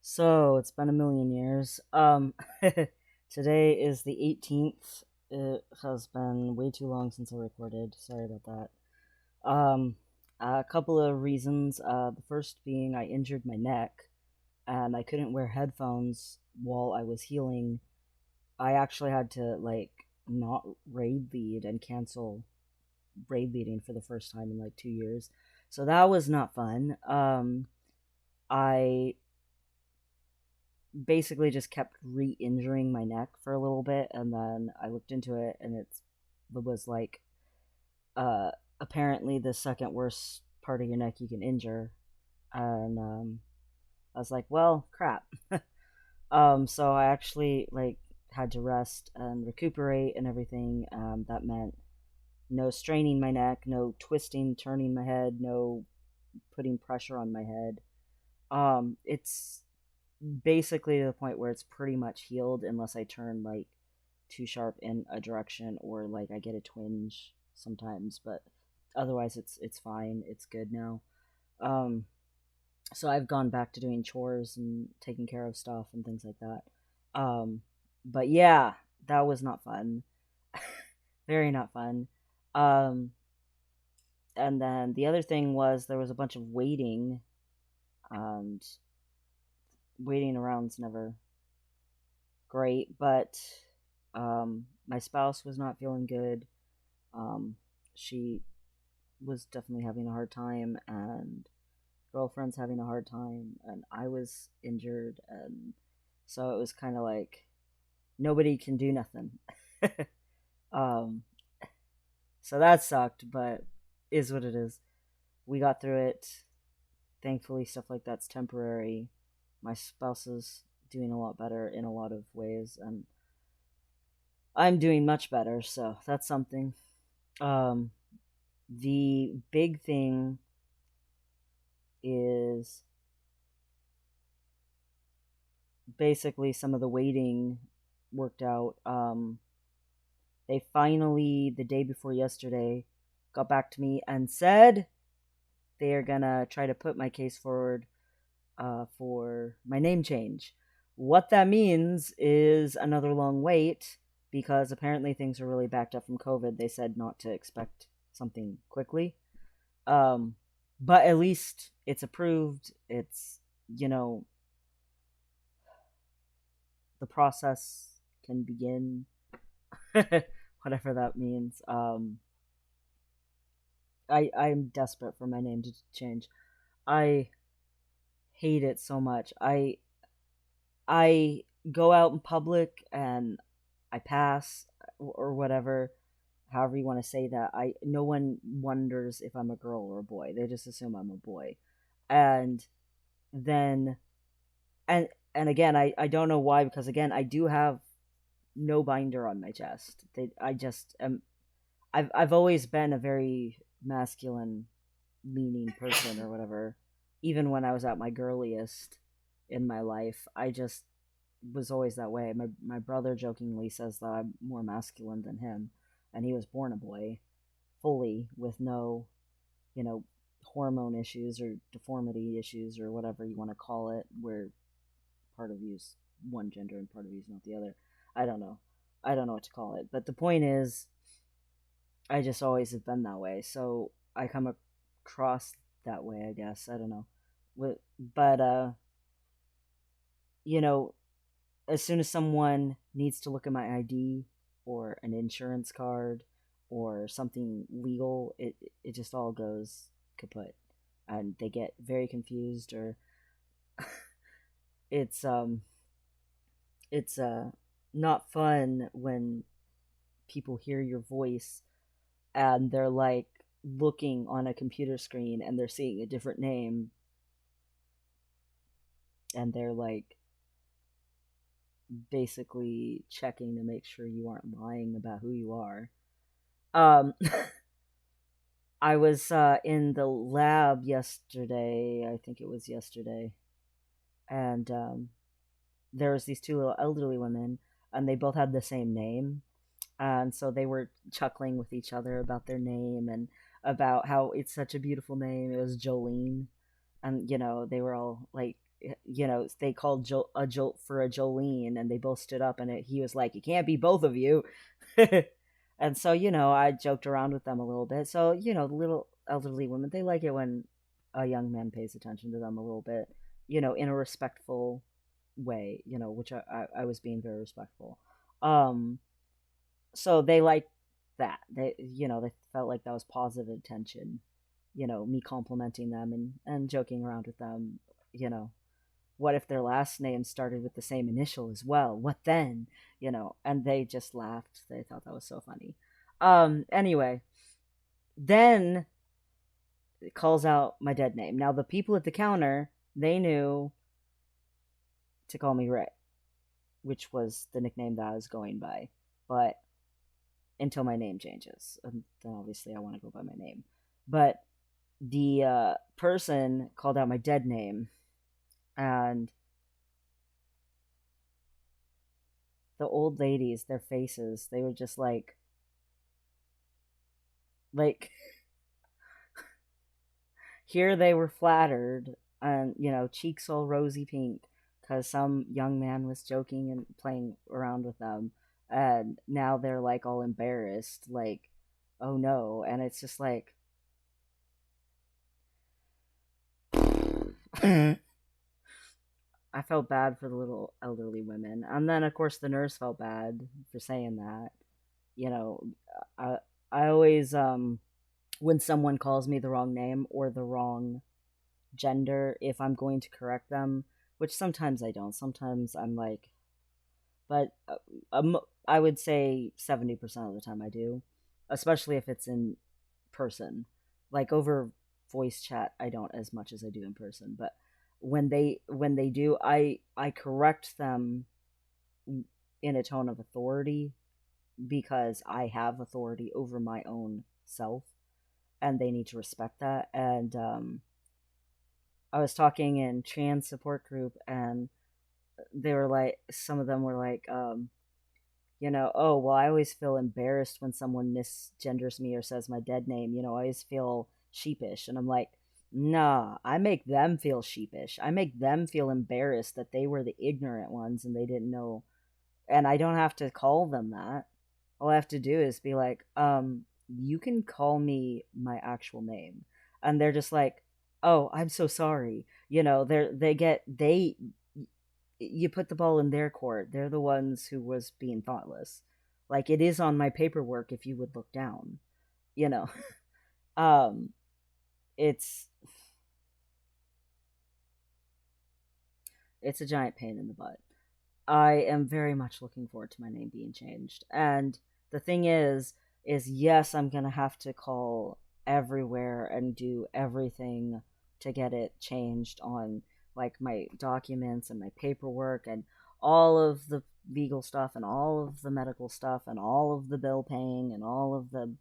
So it's been a million years. Today is the 18th. It has been way too long since I recorded. Sorry about that. A couple of reasons. The first being I injured my neck and I couldn't wear headphones while I was healing. I actually had to not raid lead and cancel raid leading for the first time in like 2 years. So that was not fun. I basically just kept re-injuring my neck for a little bit, and then I looked into it and it was like uh apparently the second worst part of your neck you can injure. And I was like, well, crap. So I actually had to rest and recuperate and everything. That meant no straining my neck, no twisting, turning my head, no putting pressure on my head. It's basically to the point where it's pretty much healed unless I turn too sharp in a direction, or I get a twinge sometimes, but otherwise it's fine. It's good now. Um so I've gone back to doing chores and taking care of stuff and things like that. But yeah, that was not fun. Very not fun. Um and then the other thing was there was a bunch of waiting, and waiting around's never great, but my spouse was not feeling good. She was definitely having a hard time, and girlfriend's having a hard time, and I was injured, and so it was kind of like nobody can do nothing. um, so that sucked, but is what it is. We got through it. Thankfully, stuff like that's temporary. My spouse is doing a lot better in a lot of ways, and I'm doing much better, so that's something. Um, the big thing is basically some of the waiting worked out. They finally, the day before yesterday, got back to me and said they are gonna try to put my case forward for my name change. What that means is another long wait, because apparently things are really backed up from COVID. They said not to expect something quickly. Um, but at least it's approved. It's, you know, the process can begin, whatever that means. I'm desperate for my name to change. I hate it so much. I go out in public and I pass or whatever, however you want to say that. I No one wonders if I'm a girl or a boy. They just assume I'm a boy. And then and and again, I don't know why, because again, I do have no binder on my chest. I just am. I've always been a very masculine leaning person or whatever. Even when I was at my girliest in my life, I just was always that way. My brother jokingly says that I'm more masculine than him, and he was born a boy, fully, with no, you know, hormone issues or deformity issues or whatever you want to call it, where part of you's one gender and part of you's not the other. I don't know. I don't know what to call it. But the point is, I just always have been that way. So I come across that way, I guess. I don't know. But you know, as soon as someone needs to look at my ID or an insurance card or something legal, it just all goes kaput, and they get very confused, or it's it's not fun when people hear your voice and they're like looking on a computer screen and they're seeing a different name, and they're like basically checking to make sure you aren't lying about who you are. Um, I was in the lab yesterday. I think it was yesterday, and there was these two little elderly women, and they both had the same name, and so they were chuckling with each other about their name and about how it's such a beautiful name. It was Jolene, and they were all like they called a jolt for a Jolene, and they both stood up, and he was like, "It can't be both of you." And so, I joked around with them a little bit. So, the little elderly women, they like it when a young man pays attention to them a little bit, in a respectful way, which I was being very respectful. Um, so they liked that. They felt like that was positive attention, me complimenting them and joking around with them, you know. What if their last name started with the same initial as well? What then? And they just laughed. They thought that was so funny. Anyway, then it calls out my dead name. Now the people at the counter, they knew to call me Ray, which was the nickname that I was going by. But until my name changes, and then obviously I want to go by my name. But the person called out my dead name, and the old ladies, their faces, they were just like here they were flattered and, cheeks all rosy pink because some young man was joking and playing around with them, and now they're like all embarrassed, like, oh no. And it's just like I felt bad for the little elderly women, and then of course the nurse felt bad for saying that. you know i I always, when someone calls me the wrong name or the wrong gender, if I'm going to correct them, which sometimes I don't. Sometimes I'm like, but I would say 70% of the time I do, especially if it's in person. Like over voice chat, I don't as much as I do in person. But when they do, I correct them in a tone of authority because I have authority over my own self, and they need to respect that. And I was talking in trans support group, and they were like, some of them were like, oh, well, I always feel embarrassed when someone misgenders me or says my dead name. I always feel sheepish. And I'm like, nah, I make them feel sheepish. I make them feel embarrassed that they were the ignorant ones and they didn't know. And I don't have to call them that. All I have to do is be like, you can call me my actual name. And they're just like, oh, I'm so sorry. They you put the ball in their court. They're the ones who was being thoughtless. Like, it is on my paperwork if you would look down. You know. um it's it's a giant pain in the butt. I am very much looking forward to my name being changed. And the thing is yes, I'm gonna have to call everywhere and do everything to get it changed on, like, my documents and my paperwork and all of the legal stuff and all of the medical stuff and all of the bill paying and all of the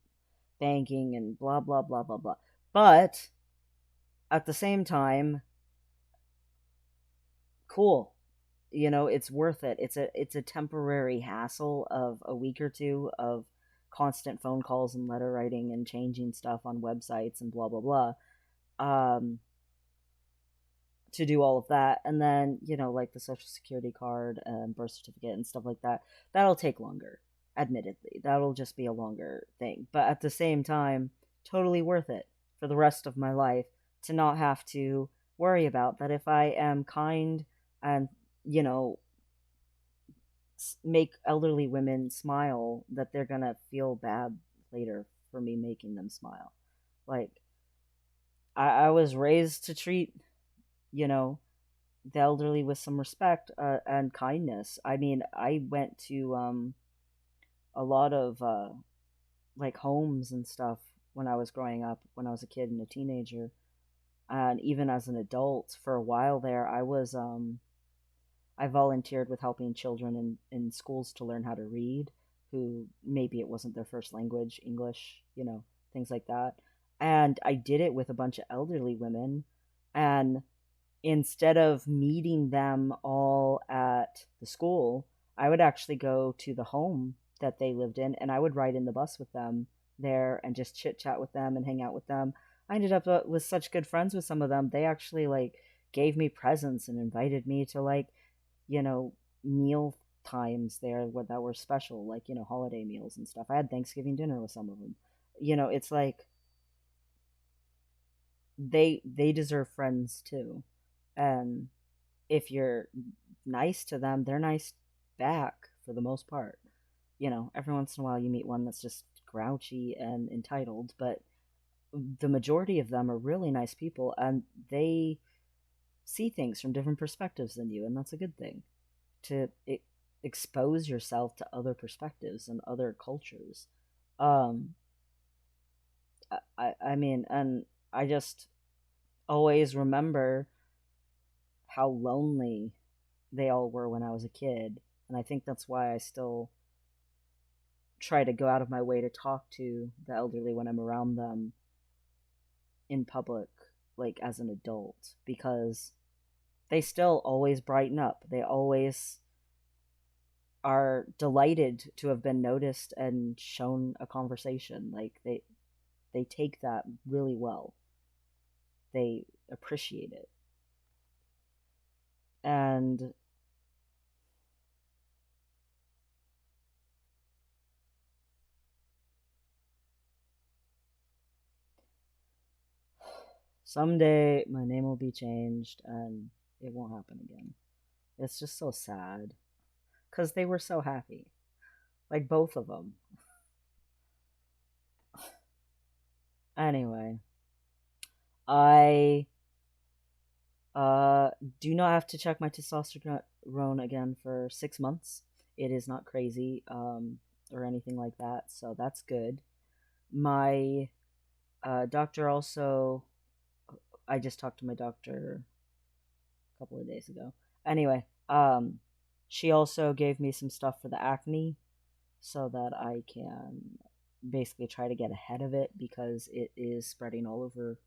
banking and blah blah blah blah blah. But at the same time, cool, it's worth it. It's a temporary hassle of a week or two of constant phone calls and letter writing and changing stuff on websites and blah blah blah, um to do all of that. And then, like the social security card and birth certificate and stuff like that, that'll take longer. Admittedly, that'll just be a longer thing, but at the same time, totally worth it for the rest of my life to not have to worry about that. If I am kind and, you know make elderly women smile, that they're gonna feel bad later for me making them smile. Like, I was raised to treat, you know the elderly with some respect, and kindness. I mean, I went to a lot of like homes and stuff when I was growing up, when I was a kid and a teenager, and even as an adult for a while there. I volunteered with helping children in schools to learn how to read, who maybe it wasn't their first language, English, things like that. And I did it with a bunch of elderly women. And instead of meeting them all at the school, I would actually go to the home that they lived in, and I would ride in the bus with them there and just chit chat with them and hang out with them. I ended up with such good friends with some of them. They actually, like, gave me presents and invited me to, like, you know, meal times there that were special, like, holiday meals and stuff. I had Thanksgiving dinner with some of them. It's like they deserve friends too. And if you're nice to them, they're nice back for the most part. Every once in a while you meet one that's just grouchy and entitled, but the majority of them are really nice people, and they see things from different perspectives than you, and that's a good thing. To expose yourself to other perspectives and other cultures. Um, I mean, and I just always remember how lonely they all were when I was a kid, and I think that's why I still try to go out of my way to talk to the elderly when I'm around them in public, like as an adult, because they still always brighten up. They always are delighted to have been noticed and shown a conversation. Like they take that really well. They appreciate it. And someday my name will be changed and it won't happen again. It's just so sad cuz they were so happy. Like both of them. Anyway, I uh do not have to check my testosterone again for 6 months. It is not crazy or anything like that, so that's good. My doctor also, I just talked to my doctor a couple of days ago. Anyway, she also gave me some stuff for the acne so that I can basically try to get ahead of it because it is spreading all over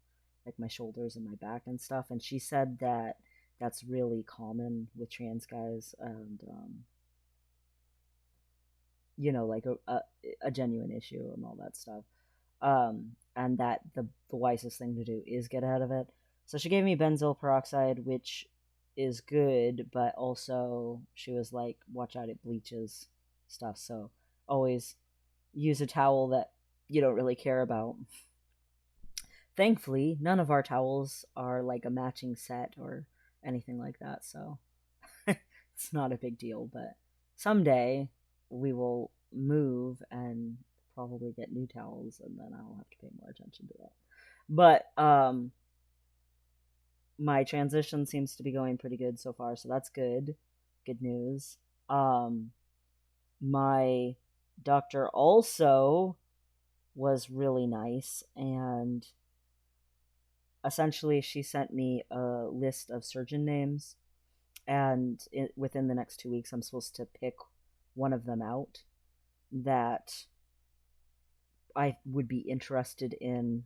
like my shoulders and my back and stuff. And she said that that's really common with trans guys, and like a genuine issue and all that stuff. And that the wisest thing to do is get ahead of it. So she gave me benzoyl peroxide, which is good, but also she was like, watch out, it bleaches stuff. So always use a towel that you don't really care about. Thankfully, none of our towels are like a matching set or anything like that, so it's not a big deal. But someday we will move and probably get new towels, and then I'll have to pay more attention to that. But my transition seems to be going pretty good so far, so that's good. Good news. My doctor also was really nice, and essentially she sent me a list of surgeon names, and within the next 2 weeks I'm supposed to pick one of them out that I would be interested in,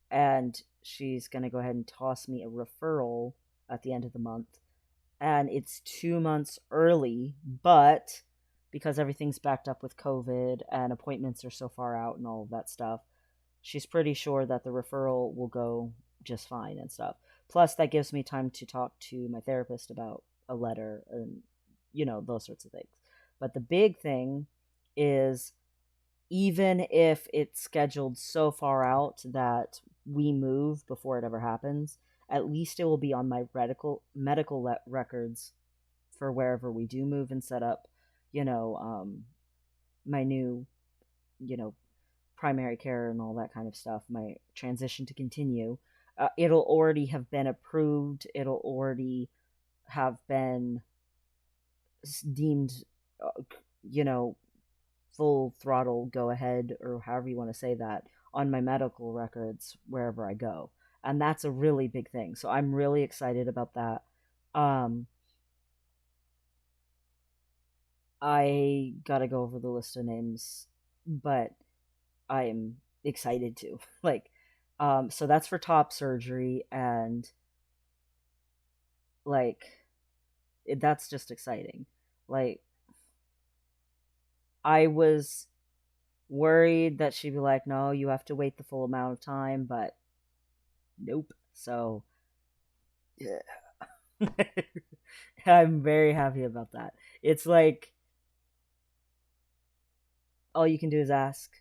and she's going to go ahead and toss me a referral at the end of the month. And it's 2 months early, but because everything's backed up with COVID and appointments are so far out and all of that stuff, she's pretty sure that the referral will go just fine and stuff. Plus, that gives me time to talk to my therapist about a letter and, those sorts of things. But the big thing is, even if it's scheduled so far out that we move before it ever happens, at least it will be on my medical records for wherever we do move and set up, my new, you know, primary care and all that kind of stuff, my transition to continue. It'll already have been approved. It'll already have been deemed, uh, you know, full throttle go ahead, or however you want to say that, on my medical records wherever I go. And that's a really big thing. So I'm really excited about that. Um, I gotta go over the list of names, but I'm excited to. Like, so that's for top surgery, and like, that's just exciting. Like, I was worried that she'd be like, no, you have to wait the full amount of time, but nope. So Yeah. I'm very happy about that. It's like all you can do is ask,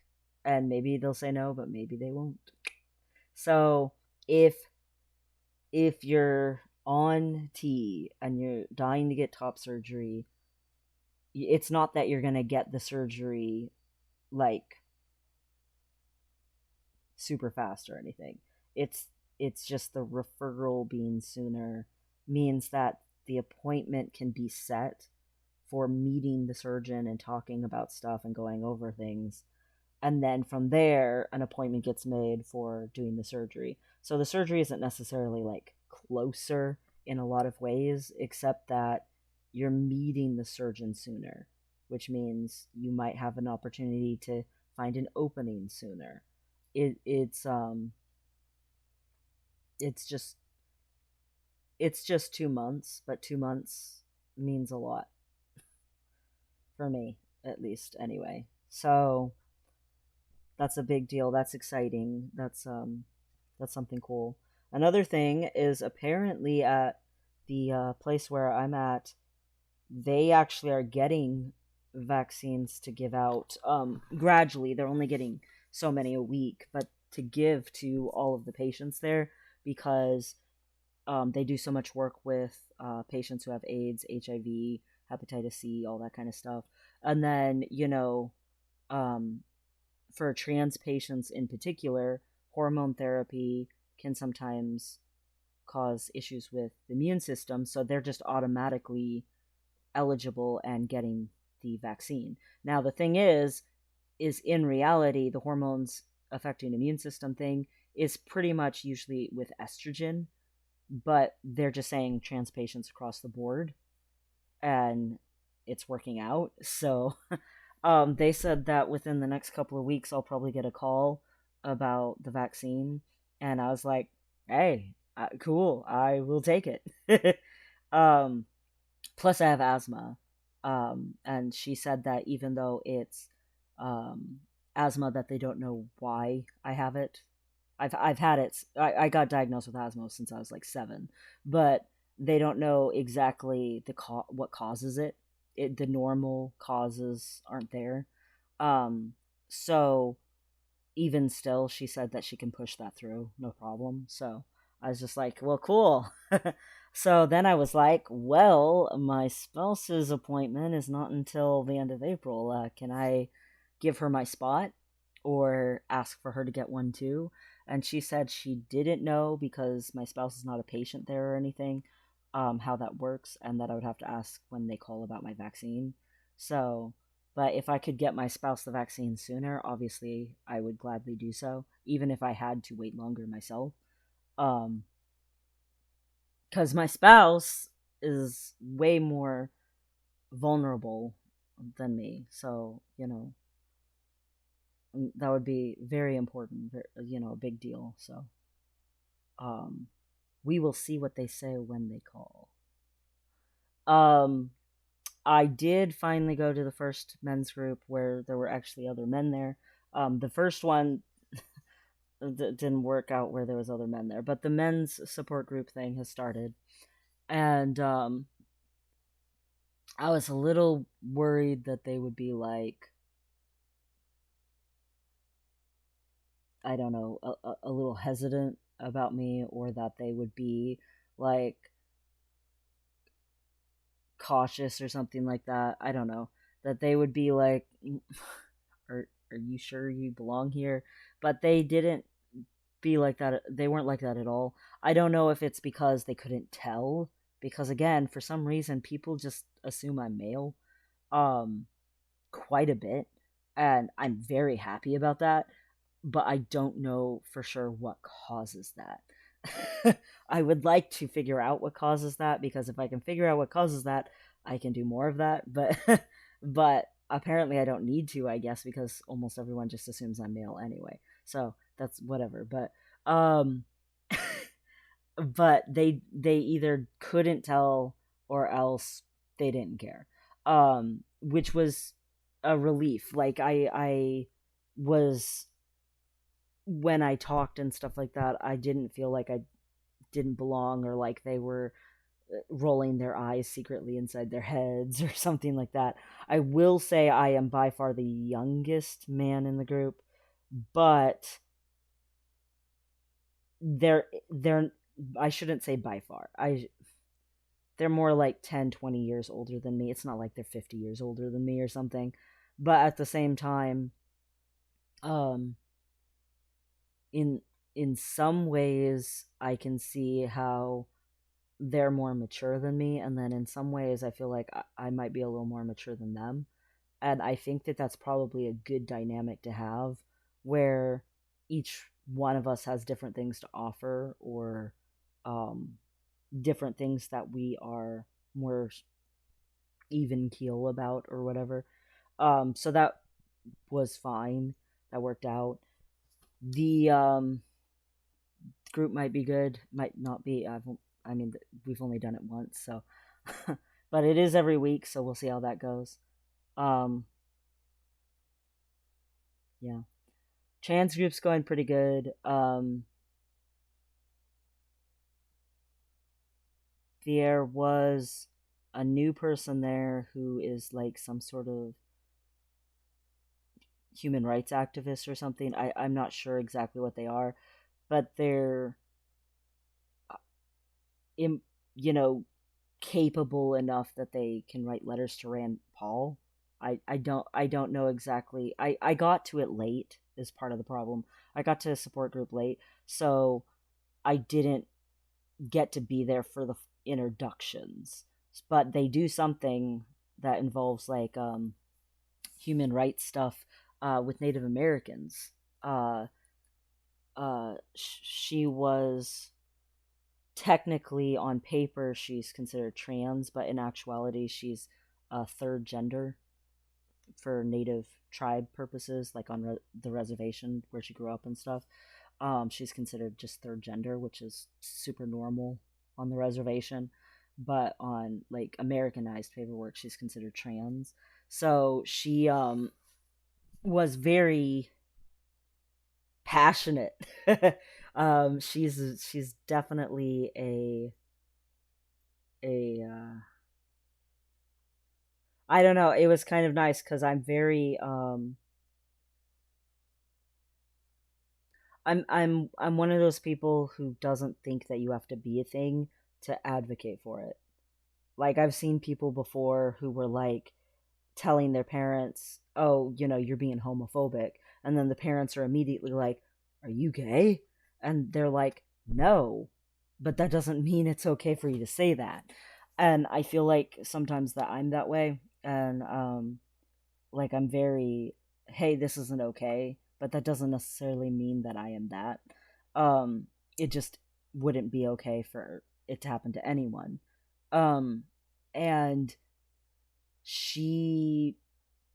and maybe they'll say no, but maybe they won't. So if you're on T and you're dying to get top surgery, it's not that you're gonna get the surgery like super fast or anything. It's just the referral being sooner means that the appointment can be set for meeting the surgeon and talking about stuff and going over things. And then from there, an appointment gets made for doing the surgery. So the surgery isn't necessarily like closer in a lot of ways, except that you're meeting the surgeon sooner, which means you might have an opportunity to find an opening sooner. It's just it's just 2 months, but 2 months means a lot for me, at least anyway. So that's a big deal. That's exciting. That's something cool. Another thing is apparently at the place where I'm at, they actually are getting vaccines to give out gradually. They're only getting so many a week, but to give to all of the patients there because they do so much work with patients who have AIDS, HIV, hepatitis C, all that kind of stuff. And then, um, for trans patients in particular, hormone therapy can sometimes cause issues with the immune system, so they're just automatically eligible and getting the vaccine. Now, the thing is in reality, the hormones affecting immune system thing is pretty much usually with estrogen, but they're just saying trans patients across the board, and it's working out. So they said that within the next couple of weeks, I'll probably get a call about the vaccine. And I was like, hey, cool, I will take it. um, Plus, I have asthma. And she said that even though it's asthma, that they don't know why I have it. I've had it. I got diagnosed with asthma since I was like 7, but they don't know exactly what causes it. The normal causes aren't there. Um, so even still, she said that she can push that through, no problem. So I was just like, well, cool. So then I was like, well, my spouse's appointment is not until the end of April. Can I give her my spot or ask for her to get one too? And she said she didn't know because my spouse is not a patient there or anything, how that works, and that I would have to ask when they call about my vaccine. So, but if I could get my spouse the vaccine sooner, obviously I would gladly do so, even if I had to wait longer myself. Um, because my spouse is way more vulnerable than me. So, that would be very important, a big deal. So, um, we will see what they say when they call. Um, I did finally go to the first men's group where there were actually other men there. The first one didn't work out where there was other men there, but the men's support group thing has started, and I was a little worried that they would be like, I don't know, a little hesitant about me, or that they would be like cautious or something like that. I don't know. That they would be like, are you sure you belong here? But they didn't be like that. They weren't like that at all. I don't know if it's because they couldn't tell, because again, for some reason people just assume I'm male um quite a bit, and I'm very happy about that, but I don't know for sure what causes that. I would like to figure out what causes that, because if I can figure out what causes that, I can do more of that. But but apparently I don't need to, I guess, because almost everyone just assumes I'm male anyway. So that's whatever. But but they either couldn't tell or else they didn't care. Which was a relief. Like I was, when I talked and stuff like that, I didn't feel like I didn't belong, or like they were rolling their eyes secretly inside their heads or something like that. I will say I am by far the youngest man in the group, but they're I shouldn't say by far. They're more like 10, 20 years older than me. It's not like they're 50 years older than me or something. But at the same time, um in some ways I can see how they're more mature than me, and then in some ways I feel like I might be a little more mature than them. And I think that that's probably a good dynamic to have, where each one of us has different things to offer, or um, different things that we are more even keel about or whatever. So that was fine. That worked out. The group might be good, might not be. I mean, we've only done it once, so. But it is every week, so we'll see how that goes. Um, yeah. Trans group's going pretty good. There was a new person there who is like some sort of human rights activist or something. I'm not sure exactly what they are, but they're, in, you know, capable enough that they can write letters to Rand Paul. I don't know exactly. I got to it late is part of the problem. I got to a support group late, so I didn't get to be there for the introductions. But they do something that involves like human rights stuff with Native Americans. Uh, she was technically, on paper, she's considered trans, but in actuality she's a third gender for native tribe purposes, like on the reservation where she grew up and stuff. She's considered just third gender, which is super normal on the reservation, but on like Americanized paperwork she's considered trans. So she was very passionate. She's definitely a I don't know. It was kind of nice because I'm one of those people who doesn't think that you have to be a thing to advocate for it. Like I've seen people before who were like telling their parents, "Oh, you're being homophobic," and then the parents are immediately like, "Are you gay?" And they're like, "No," but that doesn't mean it's okay for you to say that. And I feel like sometimes that I'm that way, and like I'm very, hey, this isn't okay, but that doesn't necessarily mean that I am that. um it just wouldn't be okay for it to happen to anyone. And she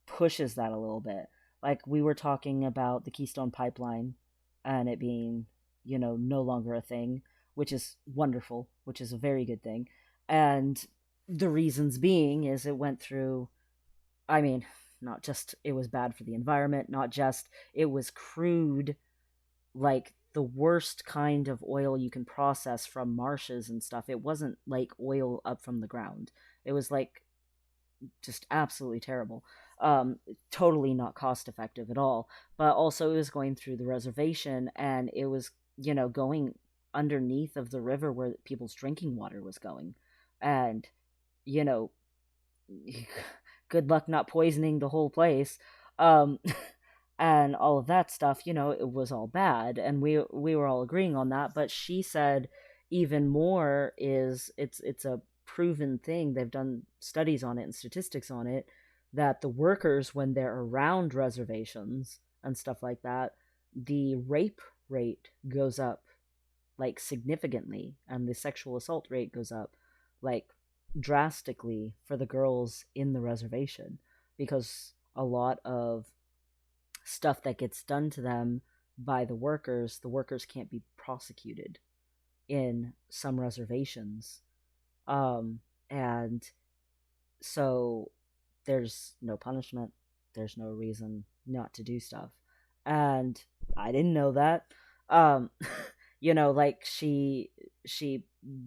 pushes that a little bit. Like we were talking about the Keystone Pipeline and it being, no longer a thing, which is wonderful, which is a very good thing. And the reasons being is it went through, I mean, not just it was bad for the environment, not just it was crude, like the worst kind of oil you can process from marshes and stuff. It wasn't like oil up from the ground. It was like just absolutely terrible. Totally not cost effective at all. But also, it was going through the reservation, and it was, going underneath of the river where people's drinking water was going. And, you know, good luck not poisoning the whole place. Um, and all of that stuff, it was all bad, and we were all agreeing on that. But she said even more is it's a proven thing. They've done studies on it and statistics on it, that the workers, when they're around reservations and stuff like that, the rape rate goes up like significantly, and the sexual assault rate goes up like drastically for the girls in the reservation, because a lot of stuff that gets done to them by the workers can't be prosecuted in some reservations. And so there's no punishment, there's no reason not to do stuff. And I didn't know that. Um, Like she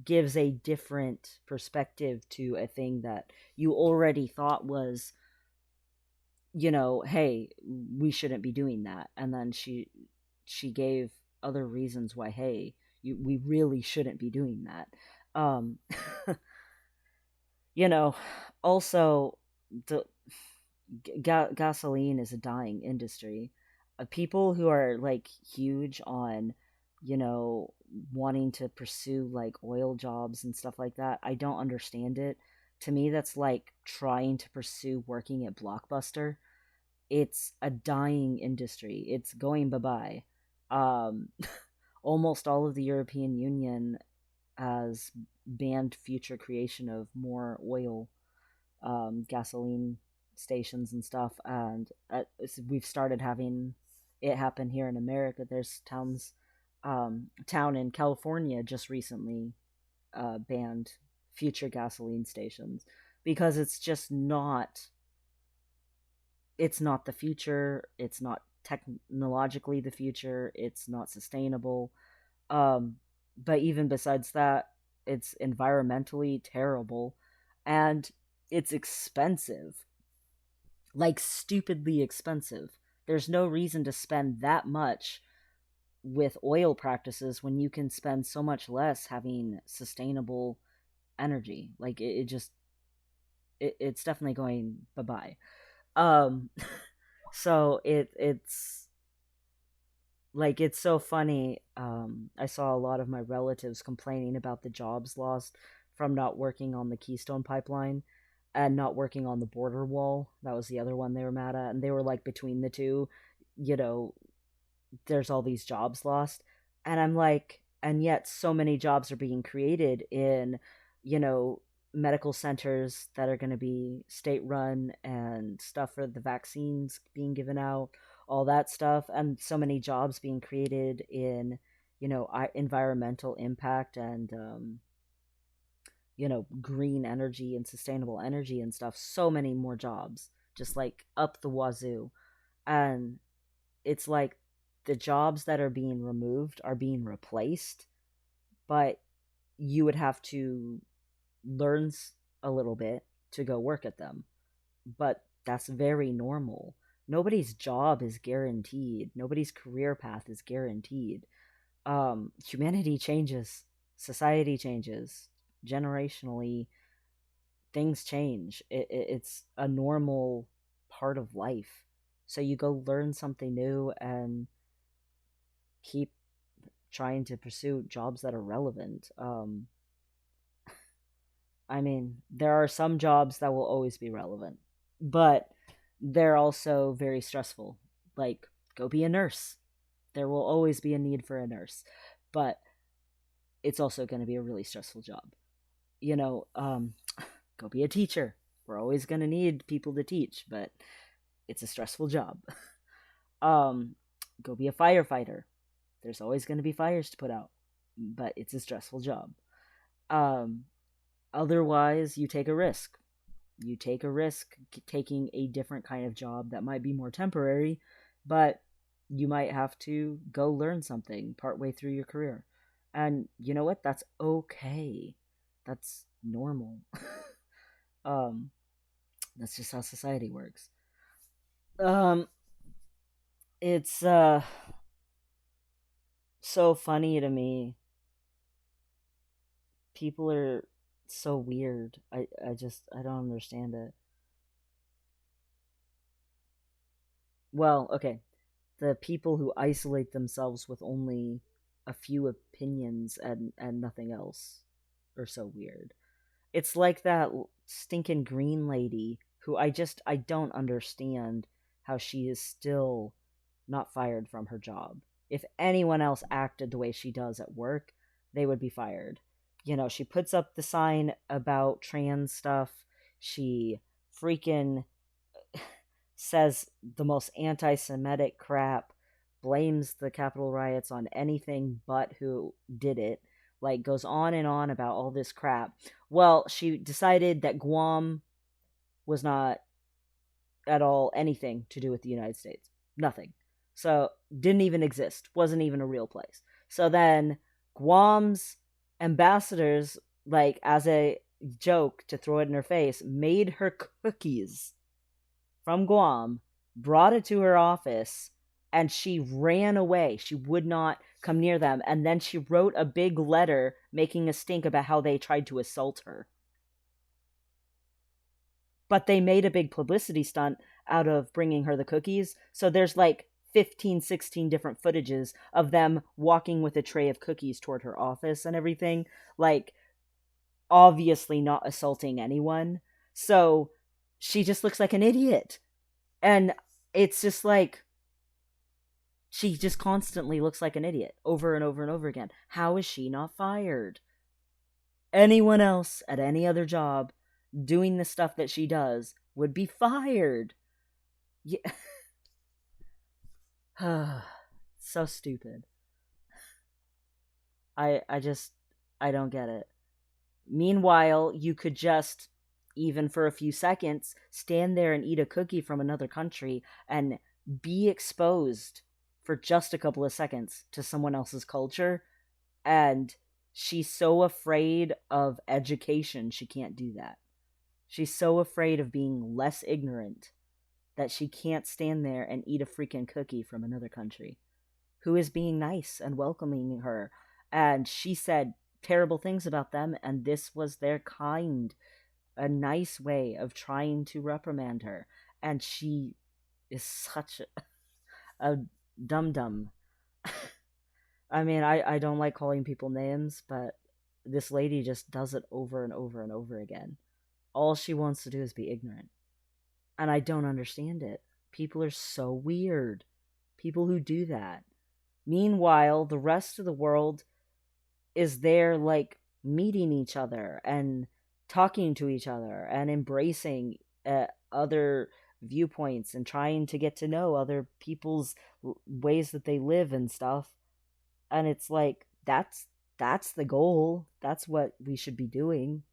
gives a different perspective to a thing that you already thought was, hey, we shouldn't be doing that. And then she gave other reasons why, hey, we really shouldn't be doing that. Um, you know, also, the gasoline is a dying industry. People who are like huge on, you know, wanting to pursue like oil jobs and stuff like that, I don't understand it. To me, that's like trying to pursue working at Blockbuster. It's a dying industry. It's going bye bye. Um, Almost all of the European Union has banned future creation of more oil, gasoline stations and stuff, and we've started having it happen here in America. There's town in California just recently banned future gasoline stations because it's not the future. It's not technologically the future. It's not sustainable. Um, but even besides that, it's environmentally terrible, and it's expensive, like stupidly expensive. There's no reason to spend that much with oil practices when you can spend so much less having sustainable energy. Like it just it's definitely going bye bye. Um, so it's like it's so funny. I saw a lot of my relatives complaining about the jobs lost from not working on the Keystone Pipeline and not working on the border wall. That was the other one they were mad at, and they were like, between the two, you know there's all these jobs lost. And I'm like, and yet so many jobs are being created in, you know medical centers that are going to be state run, and stuff for the vaccines being given out, all that stuff, and so many jobs being created in, environmental impact and, green energy and sustainable energy and stuff. So many more jobs, just like up the wazoo. And it's like the jobs that are being removed are being replaced, but you would have to learn a little bit to go work at them. But that's very normal. Nobody's job is guaranteed. Nobody's career path is guaranteed. Humanity changes, society changes, generationally, things change. It's a normal part of life. So you go learn something new and keep trying to pursue jobs that are relevant. I mean, there are some jobs that will always be relevant, but they're also very stressful. Like, go be a nurse. There will always be a need for a nurse, but it's also going to be a really stressful job. You know, go be a teacher. We're always going to need people to teach, but it's a stressful job. um, go be a firefighter. There's always going to be fires to put out, but it's a stressful job. Um, Otherwise, you take a risk. You take a risk taking a different kind of job that might be more temporary, but you might have to go learn something partway through your career. And you know what? That's okay. That's normal. um, that's just how society works. Um, it's so funny to me. People are so weird. I don't understand it. Well, okay. The people who isolate themselves with only a few opinions and nothing else are so weird. It's like that stinking green lady who I don't understand how she is still not fired from her job. If anyone else acted the way she does at work, they would be fired. She puts up the sign about trans stuff. She freaking says the most anti Semitic crap, blames the Capitol riots on anything but who did it, like goes on and on about all this crap. Well, she decided that Guam was not at all anything to do with the United States. Nothing. So, didn't even exist. Wasn't even a real place. So then Guam's ambassadors, like as a joke to throw it in her face, made her cookies from Guam, brought it to her office, and she ran away. She would not come near them. And then she wrote a big letter making a stink about how they tried to assault her. But they made a big publicity stunt out of bringing her the cookies. So there's like 15, 16 different footages of them walking with a tray of cookies toward her office and everything. Like, obviously not assaulting anyone. So she just looks like an idiot. And it's just like, she just constantly looks like an idiot over and over and over again. How is she not fired? Anyone else at any other job doing the stuff that she does would be fired. Yeah. So stupid. I don't get it. Meanwhile, you could just, even for a few seconds, stand there and eat a cookie from another country and be exposed for just a couple of seconds to someone else's culture. And she's so afraid of education, she can't do that. She's so afraid of being less ignorant that she can't stand there and eat a freaking cookie from another country who is being nice and welcoming her. And she said terrible things about them, and this was their a nice way of trying to reprimand her. And she is such a dum dum. I mean, I don't like calling people names, but this lady just does it over and over and over again. All she wants to do is be ignorant. And I don't understand it. People are so weird. People who do that. Meanwhile, the rest of the world is there, like, meeting each other and talking to each other and embracing other viewpoints and trying to get to know other people's ways that they live and stuff. And it's like, that's the goal. That's what we should be doing.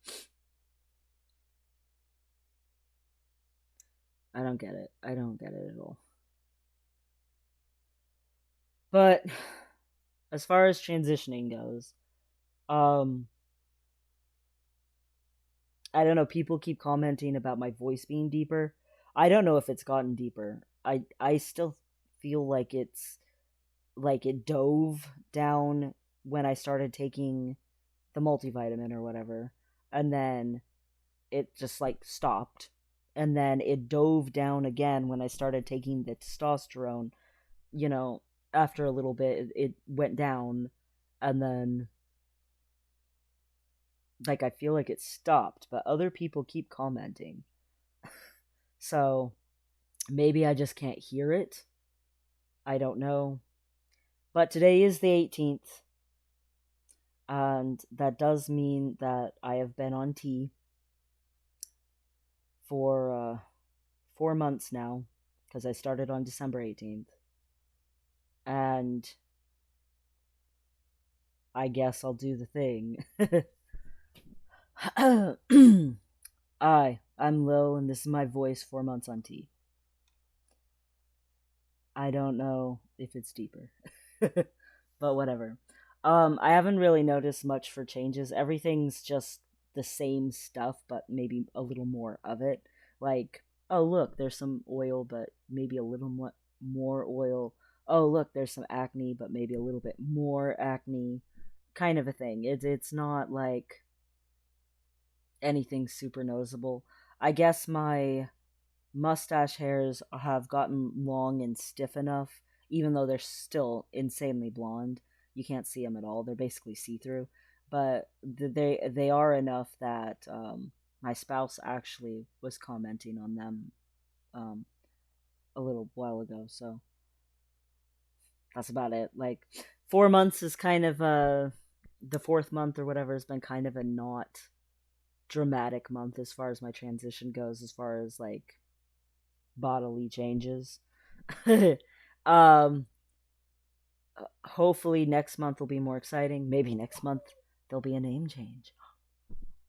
I don't get it. I don't get it at all. But as far as transitioning goes, um I don't know, people keep commenting about my voice being deeper. I don't know if it's gotten deeper. I still feel like it dove down when I started taking the multivitamin or whatever, and then it just like stopped, and then it dove down again when I started taking the testosterone. You know, after a little bit it went down, and then like I feel like it stopped, but other people keep commenting. So maybe I just can't hear it. I don't know. But today is the 18th, and that does mean that I have been on T for 4 months now, because I started on December 18th. And I guess I'll do the thing. I'm Lil, and this is my voice 4 months on T. I don't know if it's deeper. But whatever. I haven't really noticed much for changes. Everything's just the same stuff, but maybe a little more of it. Like, oh look, there's some oil, but maybe a little more oil. Oh look, there's some acne, but maybe a little bit more acne, kind of a thing. It's not like anything super noticeable. I guess my mustache hairs have gotten long and stiff enough, even though they're still insanely blonde. You can't see them at all. They're basically see-through, but they are enough that my spouse actually was commenting on them um, a little while ago. So that's about it. Like 4 months is kind of the fourth month or whatever has been kind of a not dramatic month as far as my transition goes, as far as like bodily changes. um Hopefully next month will be more exciting. Maybe next month there'll be a name change.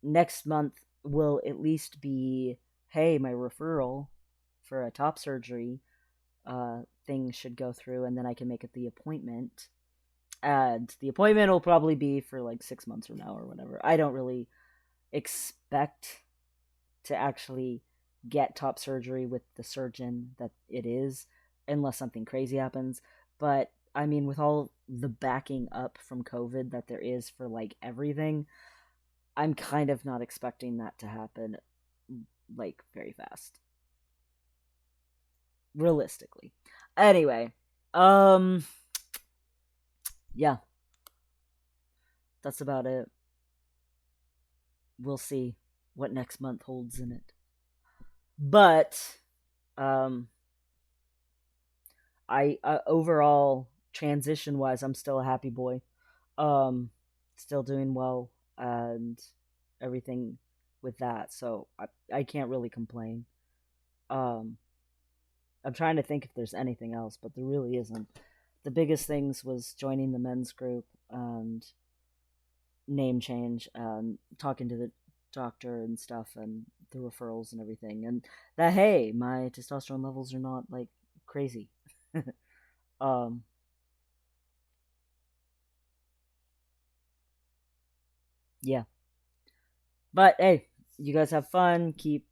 Next month will at least be, hey, my referral for a top surgery thing should go through, and then I can make it the appointment. And the appointment will probably be for like 6 months from now or whatever. I don't really expect to actually get top surgery with the surgeon that it is, unless something crazy happens. But I mean, with all the backing up from COVID that there is for like everything, I'm kind of not expecting that to happen like very fast. Realistically. Anyway, um yeah, that's about it. We'll see what next month holds in it. But um I overall transition wise, I'm still a happy boy. Um, Still doing well and everything with that, so I can't really complain. Um, I'm trying to think if there's anything else, but there really isn't. The biggest things was joining the men's group and name change and talking to the doctor and stuff and the referrals and everything, and that hey, my testosterone levels are not like crazy. um yeah, but hey, you guys have fun, keep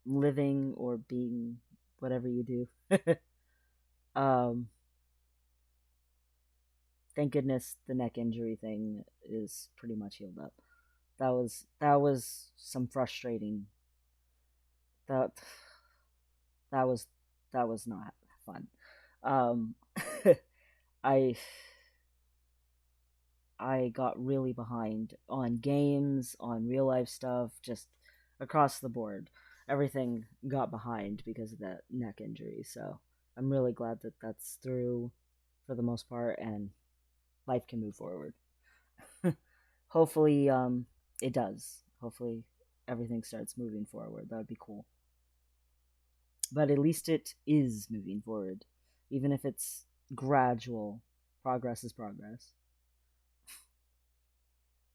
living or being whatever you do. um thank goodness the neck injury thing is pretty much healed up. That was some frustrating, that that was that was not fun. um i I got really behind on games, on real life stuff, just across the board. Everything got behind because of that neck injury. So I'm really glad that that's through for the most part and life can move forward. Hopefully, it does. Hopefully, everything starts moving forward. That would be cool. But at least it is moving forward, even if it's gradual. Progress is progress.